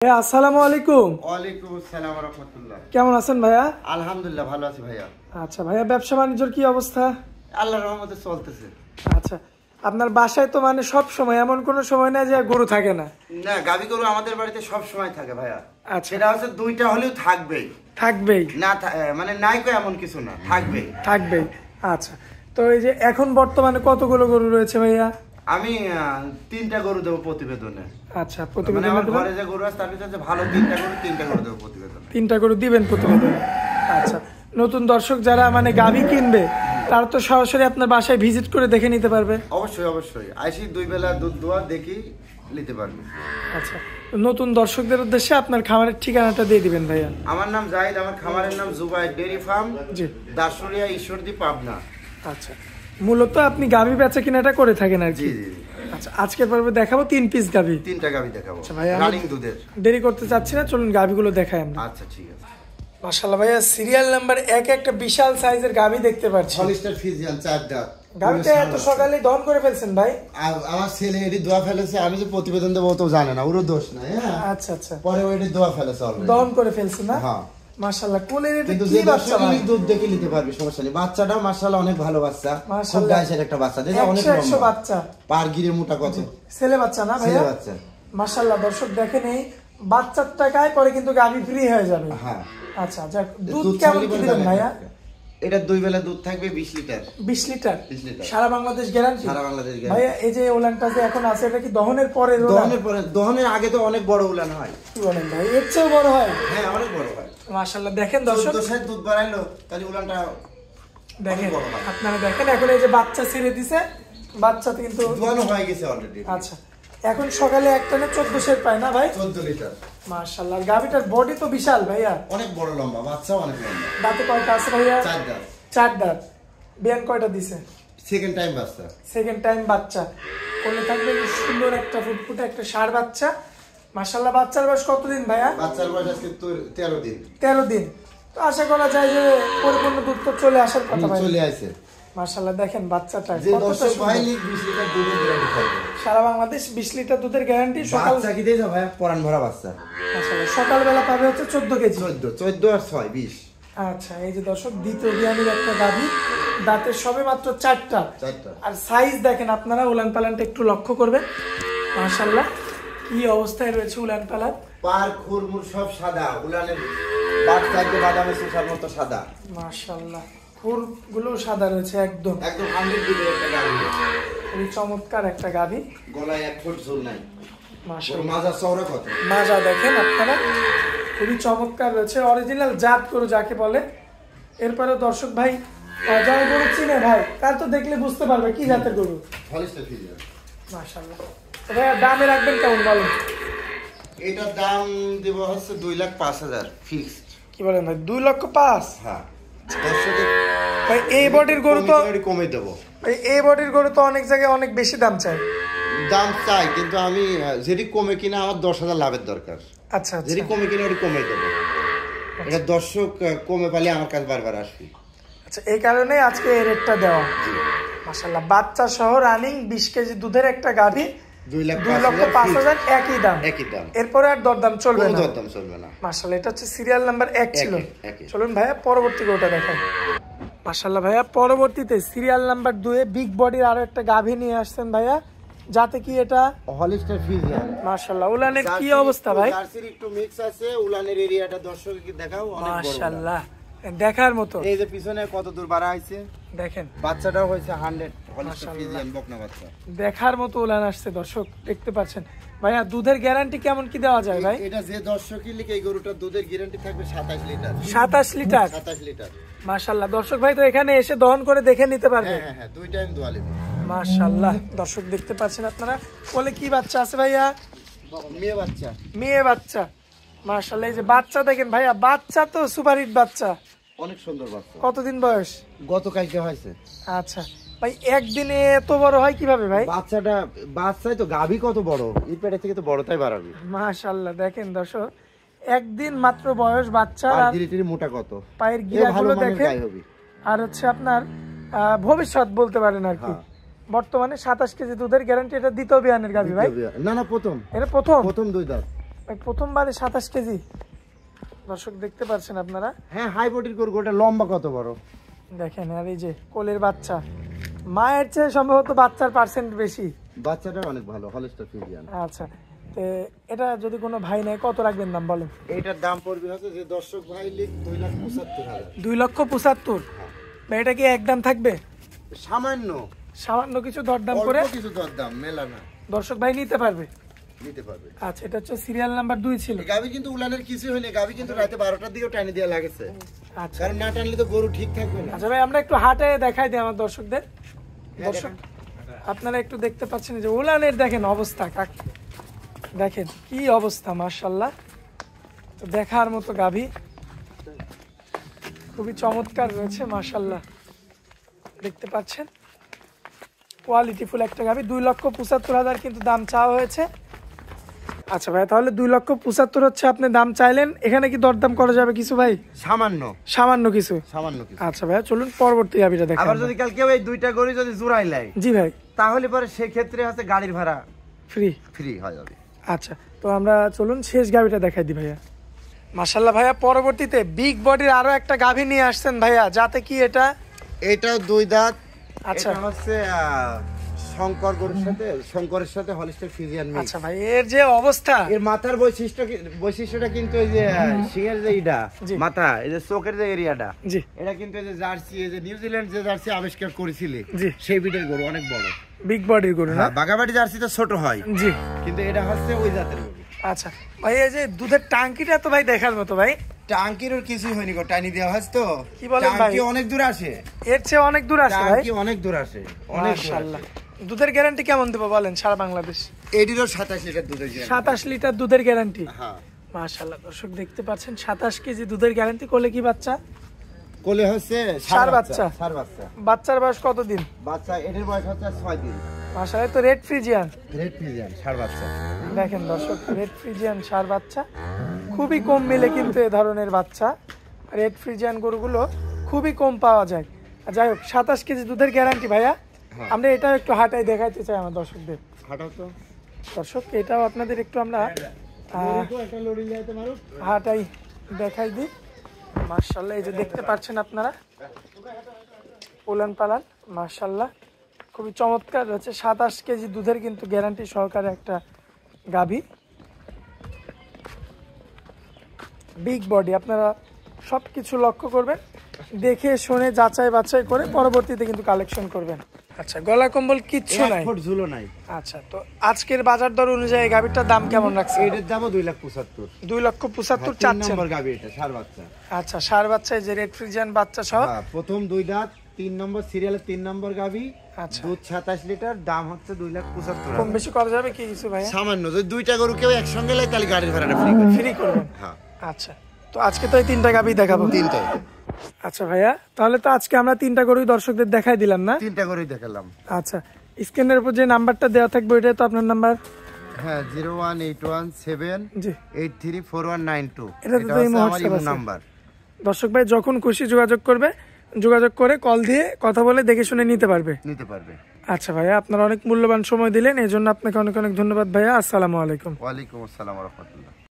আসসালামু আলাইকুম। ওয়ালাইকুম আসসালাম ওয়া রাহমাতুল্লাহ। কেমন আছেন ভাইয়া? আলহামদুলিল্লাহ ভালো আছি ভাইয়া। আচ্ছা ভাইয়া, ব্যবসা বাণিজ্যের কি অবস্থা? আল্লাহর রহমতে চলতেছে। আচ্ছা, আপনার বাসায় তো মানে সব সময় এমন কোনো সময় না যে গরু থাকে না? না, গাবি গরু আমাদের বাড়িতে সব সময় থাকে ভাইয়া। আচ্ছা, সেটা হচ্ছে দুইটা হলেও থাকবেই। থাকবেই না মানে নাই কো এমন কিছু না, থাকবেই। থাকবেই। আচ্ছা, তো এই যে এখন বর্তমানে কতগুলো গরু রয়েছে ভাইয়া? আমি 3টা গরু দেবো প্রতিবেদনে। আচ্ছা, মানে প্রতিবেদনে আমার ঘরে যে গরু আছে তার ভিতরে যে ভালো 3টা গরু দেবো প্রতিবেদনে। 3টা গরু দিবেন প্রতিবেদনে। আচ্ছা, নতুন দর্শক যারা মানে গাভী কিনবে তারা তো সরাসরি আপনার বাসায় ভিজিট করে দেখে নিতে পারবে? অবশ্যই অবশ্যই, আইসি 2 বেলা দুধ দোয়া দেখি নিতে পারবে। আচ্ছা, নতুন দর্শকদের উদ্দেশ্যে আপনার খামারের ঠিকানাটা দিয়ে দিবেন ভাইয়া। আমার নাম জাহিদ, আমার খামারের নাম জুবাইর ডেইরি ফার্ম, জি, দাসুরিয়া ঈশ্বরদী, পাবনা। আচ্ছা, মূলত আপনি গাভী বেচা কিনাটা করে থাকেন আর কি? জি জি। আচ্ছা, আজকের পর্বে দেখাবো 3 পিস গাভী। 3টা গাভি দেখাবো। আচ্ছা ভাইয়া, রানিং দুধের। দেরি করতে চাচ্ছি না, চলুন গাভীগুলো দেখাই আমরা। আচ্ছা ঠিক আছে। মাশাআল্লাহ ভাইয়া, সিরিয়াল নাম্বার 1 একটা বিশাল সাইজের গাভী দেখতে পাচ্ছি। হলিস্টার ফ্রিজিয়ান 4 দাঁত। গাভীটা এত সকালে দহন করে ফেলছেন ভাই? আমার ছেলে এটি দোয়া ফেলেছে, আমি যে প্রতিবেদন দেবো তো জানে না, ওরও দোষ নাই। হ্যাঁ আচ্ছা আচ্ছা, পরে ওইটি দোয়া ফেলেছে অলরেডি, দহন করে ফেলছেন না? হ্যাঁ মাশাআল্লাহ, কোলের এটা কিন্তু কি যে বাচ্চা ভাই? দর্শক দুধ দেখে নিতে পারবে, সমস্যা নেই। বাচ্চাটাও মাশাআল্লাহ অনেক ভালো বাচ্চা, খুব মাশাআল্লাহ। গায়ের একটা বাচ্চা, দেখো অনেক 100 লম্বা বাচ্চা, পার গিরে মোটা কত। ছেলে বাচ্চা না ভাইয়া? ছেলে বাচ্চা। মাশাআল্লাহ, দর্শক দেখেন এই বাচ্চার টাকায় পরে কিন্তু গাভী ফ্রি হয়ে যাবে। হ্যাঁ আচ্ছা, যাক, দুধ কেমন কি দিবেন ভাইয়া? এটা 2 বেলা দুধ থাকবে 20 লিটার। 20 লিটার? 20 লিটার সারা বাংলাদেশ গ্যারান্টি? সারা বাংলাদেশ গ্যারান্টি। ভাইয়া এই যে ওলানটা যে এখন আছে এটা কি দহনের পরে? দহনের আগে তো অনেক বড় উলান হয়। কি বলেন ভাই, এর চেয়েও বড় হয়? হ্যাঁ অনেক বড় হয়। মাশাআল্লাহ, দেখেন দর্শক, 14 দুধ বাড়াইলো তাহলে উলানটা দেখেন আপনারা দেখেন, এখন এই যে বাচ্চা ছেড়ে দিছে, বাচ্চাতে কিন্তু দোয়ানো হয়ে গেছে অলরেডি। আচ্ছা, এখন সকালে একটানে 14 পায় না ভাই? 14 লিটার। মাশাআল্লাহ, গাভীটার বডি তো বিশাল ভাইয়া। অনেক বড় লম্বা, বাচ্চাও অনেক লম্বা। দাঁতে কয়টা আছে ভাইয়া? 4 দাঁত। 4 দাঁত। বিয়ান কয়টা দিছে? সেকেন্ড টাইম বাচ্চা। সেকেন্ড টাইম বাচ্চা। কোলে থাকবে সুন্দর একটা ফুটফুটে একটা ষাঁড় বাচ্চা। মাশাআল্লাহ, বাচ্চার বয়স কতদিন ভাইয়া? বাচ্চার বয়স আজকে 13 দিন। 13 দিন। তো আশা করা যায় যে পরিপূর্ণ দুধ তো চলে আসার কথা ভাই। চলে আসে। মাশাআল্লাহ, দেখেন বাচ্চাটা যে কতটা দর্শক সুন্দর। ভাই 20 লিটার দুধের গ্যারান্টি থাকবে। সারা বাংলাদেশ 20 লিটার দুধের গ্যারান্টি। সকাল বাচ্চা কি দেয় ভাই? পরান ভরা বাচ্চা। মাশাআল্লাহ, সকালবেলা পাবে হচ্ছে 14 কেজি। 14 আর 6 20। আচ্ছা, এই যে দর্শক, দ্বিতীয় বিয়ানের একটা গাভী, দাঁতের সবে মাত্র 4টা। আর সাইজ দেখেন আপনারা, উলান পালানটা একটু লক্ষ্য করবেন। মাশাআল্লাহ, কি অবস্থায় রয়েছে উলান পালান। পার খুরমুর সব সাদা, উলানের পাট থাকবে বাদামি সুসার মতো সাদা। মাশাআল্লাহ, খুরগুলো সাদা রয়েছে একদম। একদম 100 বিটের একটা গাড়ি। খুবই চমৎকার একটা গাভী। গলায় 1 ফুট ঝোল নাই। মাশাআল্লাহ, মাজা চওড়া কত। মাজা দেখেন আপনারা, খুবই চমৎকার রয়েছে, অরিজিনাল জাত গরু যাকে বলে। এরপরে দর্শক ভাই যারা গরু চিনে ভাই, তার তো দেখলে বুঝতে পারবে কি জাতের গরু। হলিস্টার ফ্রিজিয়ান। মাশাআল্লাহ, ভাইয়া দামে রাখবেন কেমন বলেন? এটার দাম দেব হচ্ছে 2,05,000 ফিক্সড। কি বলেন ভাই, 2,05,000? হ্যাঁ দর্শকের ভাই এই বডির গরু তো কমে দেবো। ভাই এই বডির গরু তো অনেক জায়গায় অনেক বেশি দাম চায়। দাম চাই, কিন্তু আমি যেটি কমে কিনা আমার 10,000 লাভের দরকার। আচ্ছা, যেটি কমে কিনা ওটি কমে দেবো। এটা দর্শক কমে পেলে আমার কাছে বারবার আসবে। আচ্ছা, এই কারণে আজকে এই রেটটা দেওয়া। মাশাআল্লাহ, বাচ্চা সহ রানিং 20 কেজি দুধের একটা গাভী, 2,05,000 একই দাম। এরপরে আর দরদাম চলবে না? দরদাম চলবে না। মাশাআল্লাহ, এটা হচ্ছে সিরিয়াল নাম্বার 1 ছিল। একই। চলুন ভাইয়া পরবর্তী গরুটা দেখাই। মাশাআল্লাহ ভাইয়া, পরবর্তীতে সিরিয়াল নাম্বার 2 এ বিগ বডির আরো একটা গাভী নিয়ে আসছেন ভাইয়া, যাতে কি এটা? হলিস্টার ফ্রিজিয়ান। মাশাআল্লাহ, উলানের কি অবস্থা ভাই? জার্সির একটু মিক্স আছে, উলানের এরিয়াটা দর্শককে দেখাও, অনেক বড়। মাশাআল্লাহ, দেখার মতো। এই যে পিছনে কত দূর বাড়া হয়েছে দেখেন। বাচ্চাটাও হয়েছে 100 হলিস্টার ফ্রিজিয়ান বকনা বাচ্চা। দেখার মতো উলান আসছে দর্শক, দেখতে পাচ্ছেন। ভাইয়া দুধের গ্যারান্টি কেমন কি দেওয়া যায় ভাই? এটা যে দর্শকই লিখে, এই গরুটার দুধের গ্যারান্টি থাকবে 27 লিটার। 27 লিটার? 27 লিটার। মাশাআল্লাহ, দর্শক ভাই তো এখানে এসে দহন করে দেখে নিতে পারবে? হ্যাঁ হ্যাঁ, 2 টাইম দোয়া নেবে। মাশাআল্লাহ, দর্শক দেখতে পাচ্ছেন আপনারা। বলে কি বাচ্চা আছে ভাইয়া? মেয়ে বাচ্চা। মেয়ে বাচ্চা। মাশাআল্লাহ, এই যে বাচ্চা দেখেন ভাইয়া, বাচ্চা তো সুপার হিট বাচ্চা। অনেক সুন্দর বাচ্চা। কতদিন বয়স? গতকালকে হয়েছে। আচ্ছা ভাই, একদিনে এত বড় হয় কিভাবে ভাই? বাচ্চাই তো, গাভী কত বড়, এই পেটে থেকে তো বড়টাই বাড়াবে। মাশাআল্লাহ, দেখেন দর্শক, একদিন মাত্র বয়স বাচ্চা, আর গিরিটির মোটা কত, পায়ের গিরাগুলো দেখেন। আর হচ্ছে আপনার ভবিষ্যৎ বলতে পারেন আর কি। বর্তমানে 27 কেজি দুধের গ্যারান্টি। এটা দ্বিতীয় বিয়ানের গাভী ভাই? না না, প্রথম। এটা প্রথম? প্রথম 2 দাঁত। প্রথমবারে 27 কেজি দর্শক দেখতে পাচ্ছেন আপনারা। হ্যাঁ হাই বডির গরু, গোটা লম্বা কত বড় দেখেন। আর এই যে কোলের বাচ্চা, মায়ের চেয়ে সম্ভবত বাচ্চার পার্সেন্ট বেশি। বাচ্চাটা অনেক ভালো, হলস্টার ফ্রিজিয়ান। আচ্ছা, তো এটা যদি কোনো ভাই নেয় কত রাখবেন দাম বলেন? এইটার দাম পড়বে হচ্ছে যে দর্শক ভাই লিখ 2,75,000। 2,75,000। এটা কি একদম থাকবে? সামান্য সামান্য কিছু দরদাম করে, কিছু দরদাম মেলা না, দর্শক ভাই নিতে পারবে। আচ্ছা, এটা হচ্ছে সিরিয়াল নাম্বার 2 ছিল। গাবি কিন্তু উলানের কিছু হয়নি, গাবি কিন্তু রাতে 12টার দিকে টানি দেওয়া লাগেছে। আচ্ছা, কারণ না টানলে তো গরু ঠিক থাকবে না। আচ্ছা ভাই, আমরা একটু হাটে দেখাই দিই আমার দর্শকদের। দর্শক আপনারা একটু দেখতে পাচ্ছেন যে উলানের দেখেন অবস্থা, দেখেন কি অবস্থা, মাশাআল্লাহ। তো দেখার মতো গাভী, খুবই চমৎকার রয়েছে মাশাআল্লাহ, দেখতে পাচ্ছেন কোয়ালিটিফুল একটা গাভী। 2,75,000 কিন্তু দাম চাওয়া হয়েছে। আচ্ছা ভাই, তাহলে 2,75,000 হচ্ছে আপনি দাম চাইলেন, এখানে কি দরদাম করা যাবে কিছু ভাই? সামান্য কিছু। আচ্ছা ভাই, চলুন পরবর্তী গাভীটা দেখাই। আবার যদি কাল কেউ এই দুইটা গরু যদি জোড়াই লাই, জি ভাই, তাহলে পরে সেই ক্ষেত্রে হচ্ছে গাড়ির ভাড়া ফ্রি হয়ে যাবে। আচ্ছা, তো আমরা চলুন শেষ গাভীটা দেখাই দিই ভাইয়া। মাশাআল্লাহ ভাইয়া, পরবর্তীতে বিগ বডির আরো একটা গাভী নিয়ে আসছেন ভাইয়া, যাতে কি এটাও 2 দাঁত। আচ্ছা, এটা হচ্ছে শঙ্করের সাথে হলিস্টার ফ্রিজিয়ান মিক্স। আচ্ছা ভাই, এর যে অবস্থা, এর মাথার বৈশিষ্ট্যটা কিন্তু এই যে সিংহের যে মাথা, এই যে চোখের যে এরিয়াটা, এটা কিন্তু এই যে জার্সি, এই যে নিউজিল্যান্ড যে জার্সি আবিষ্কার করেছিলে, সেই বিটের গরু, অনেক বড় বিগ বডির গরু না? বাগাবাড়ি জার্সি তো ছোট হয়, জি, কিন্তু এটা হচ্ছে ওই জাতের গরু। আচ্ছা ভাই, এই যে দুধের টাঙ্কিটা তো ভাই দেখার মতো ভাই। টাঙ্কির কিছুই হয়নি গো, টানি দেওয়া হয় তো। কি বলেন ভাই? টাঙ্কি অনেক দূর আসে, এর চেয়ে অনেক দূর আসে ভাই, টাঙ্কি অনেক দূর আসে, অনেক মাশাআল্লাহ। দুধের গ্যারান্টি কেমন দেবো বলেন সারা বাংলাদেশ? এটিরও 27 লিটার দুধের গ্যারান্টি। 27 লিটার দুধের গ্যারান্টি? হ্যাঁ মাশাআল্লাহ, দর্শক দেখতে পাচ্ছেন 27 কেজি দুধের গ্যারান্টি। কোলে কি বাচ্চা? কোলে হচ্ছে ষাঁড় বাচ্চা। বাচ্চার বয়স কত দিন? বাচ্চা এর বয়স হচ্ছে 6 দিন। মাশাআল্লাহ, তো রেড ফ্রিজিয়ান ষাঁড় বাচ্চা। দেখেন দর্শক, রেড ফ্রিজিয়ান ষাঁড় বাচ্চা, খুবই কম মিলে কিন্তু এ ধরনের বাচ্চা। রেড ফ্রিজিয়ান গরুগুলো খুবই কম পাওয়া যায়। যাই হোক, 27 কেজি দুধের গ্যারান্টি ভাইয়া। আমরা এটাও একটু হাটাই দেখাইতে চাই আমার দর্শকদের। দর্শক, এটাও আপনাদের একটু আমরা হাটাই দেখাই দিই। মাশাআল্লাহ, এই যে দেখতে পাচ্ছেন আপনারা উলান পালান, মাশাআল্লাহ খুবই চমৎকার রয়েছে। 27 কেজি দুধের কিন্তু গ্যারান্টি সহকারে একটা গাভী, বিগ বডি। আপনারা সব কিছু লক্ষ্য করবেন, দেখে শুনে যাচাই বাছাই করে পরবর্তীতে কিন্তু কালেকশন করবেন। আচ্ছা, গলা কম্বল কিচ্ছু নাই, ঝুলো নাই। আচ্ছা, তো আজকের বাজার দর অনুযায়ী গাভীটার দাম কেমন রাখছে? এটার দামও 2,75,000। 2,75,000 চাচ্ছেন? নম্বর গাভী এটা, ষাঁড় বাচ্চা। আচ্ছা, ষাঁড় বাচ্চা, যে রেড ফ্রিজিয়ান বাচ্চা সহ, প্রথম 2 দাঁত, 3 নম্বর সিরিয়ালে 3 নম্বর গাভী। আচ্ছা, দুধ 27 লিটার, দাম হচ্ছে 2,75,000। কম বেশি করা যাবে কি কিছু ভাই? সামান্য, যদি দুইটা গরু কেউ একসঙ্গে লাই তাহলে গাড়ির ভাড়াটা ফ্রি করবেন। হ্যাঁ, আচ্ছা, তো আজকে তো এই 3টা গাভী দেখাবো। 3টাই। আচ্ছা ভাইয়া, তাহলে তো আজকে আমরা 3টা গরুই দর্শকদের দেখাই দিলাম না? 3টা গরুই দেখালাম। আচ্ছা, স্ক্রিনের উপর যে নাম্বারটা দেওয়া থাকবে ওইটাই তো আপনার নাম্বার? হ্যাঁ, 01817834192। এটা তো আমার নাম্বার। দর্শক ভাই যখন খুশি যোগাযোগ করে কল দিয়ে কথা বলে দেখে শুনে নিতে পারবে। আচ্ছা ভাইয়া, আপনারা অনেক মূল্যবান সময় দিলেন, এই জন্য আপনাকে অনেক অনেক ধন্যবাদ ভাইয়া। আসসালামু আলাইকুম। ওয়ালাইকুম আসসালাম ওয়া রাহমাতুল্লাহ।